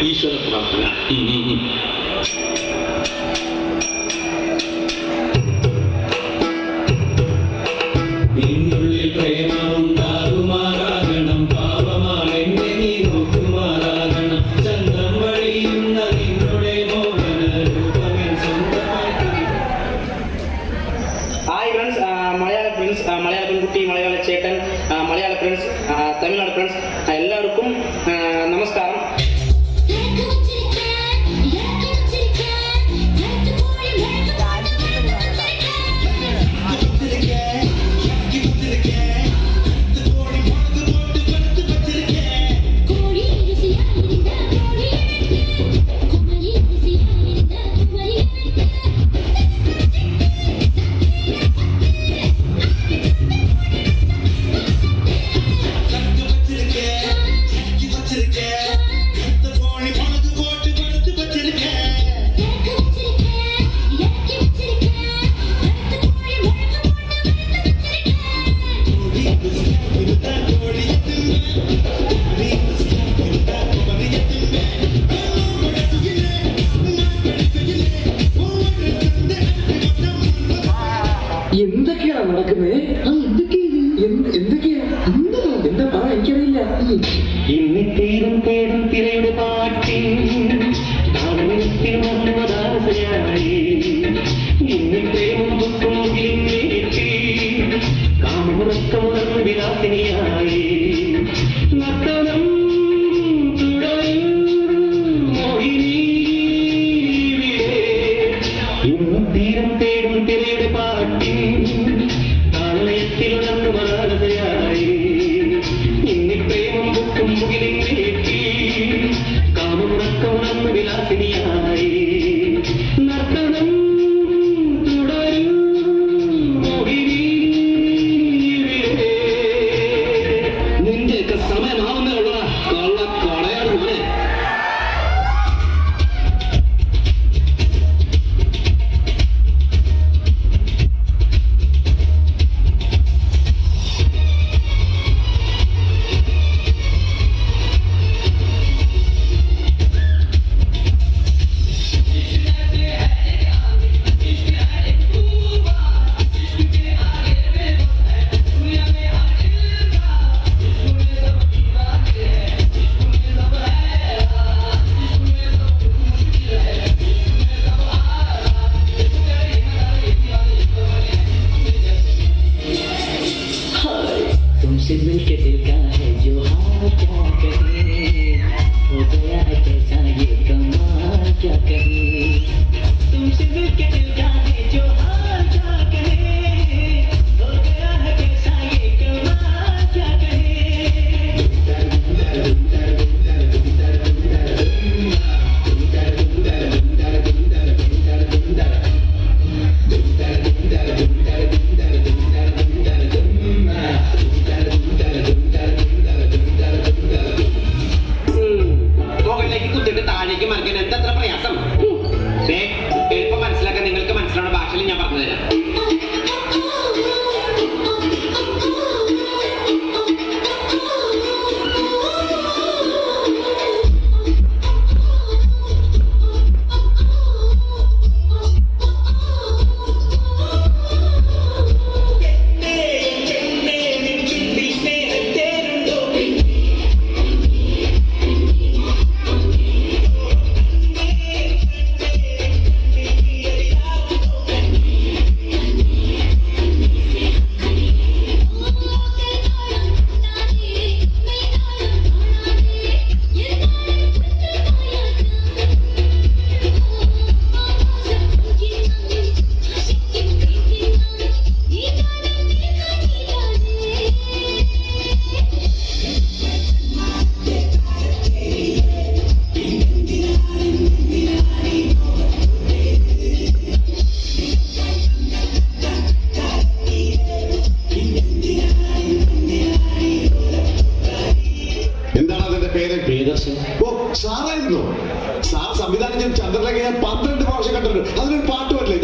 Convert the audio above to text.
ഈശ്വര പ്രാർത്ഥന. നിന്നുള്ളിൽ പ്രേമമുണ്ടാകുമാറാകണം, പാപമാണെന്നെ നീ നോക്കുമാറാകണം, ചന്ദ്രം വഴിയുന്ന നിന്നുടെ മോഹന രൂപമേ സ്വന്തമായി. ഹായ് ഫ്രണ്ട്സ്, മലയാള ഫ്രണ്ട്സ്, മലയാള പെൺകുട്ടി, മലയാള ചേട്ടൻ, മലയാള ഫ്രണ്ട്സ്, തമിഴ്നാട് ഫ്രണ്ട്സ്, എല്ലാവർക്കും നമസ്കാരം. എന്തൊക്കെയാ നടക്കുന്നത്? എന്തൊക്കെയാ എന്താ പറ, എനിക്കറിയില്ല. ഇന്നിത്തേരും തേടും തിരയുടെ പാട്ടിൽ ഇന്നിത്തേരും കാമുറക്കമുണർന്ന് വിലാസിനിയായി നർത്തനം ഇന്നിത്തേരും തേടും തിരയുടെ പാട്ടിൽ താളയത്തിലുണർന്ന് മലാലതയായി കാമുറക്കമുണർന്ന് വിലാസിനിയായി നർത്തനം തുടരും നിന്റെയൊക്കെ സമയമാവുന്നേ ഉള്ള കൊള്ള കൊടയാണ് മോനെ. तुमसे मिलके दिल का है जो हाल क्या कहे, हो गया है कैसा ये कमाल क्या कहे, तुमसे मिलके दिल का है जो हाल क्या कहे, हो गया है कैसा ये कमाल क्या कहे. താഴേക്ക് മറിക്കാൻ എന്താ പ്രയാസം? എളുപ്പം മനസ്സിലാക്കാൻ നിങ്ങൾക്ക് മനസ്സിലാവുന്ന ഭാഷയിൽ ഞാൻ പറഞ്ഞുതരാം. സാറായിരുന്നു. സാർ സംവിധാനം ചെയ്ത് ചന്ദ്രലേഖ ഞാൻ 12 പ്രാവശ്യം കണ്ടിട്ടുണ്ട്. അതിലൊരു പാട്ട് പറ്റില്ലേ?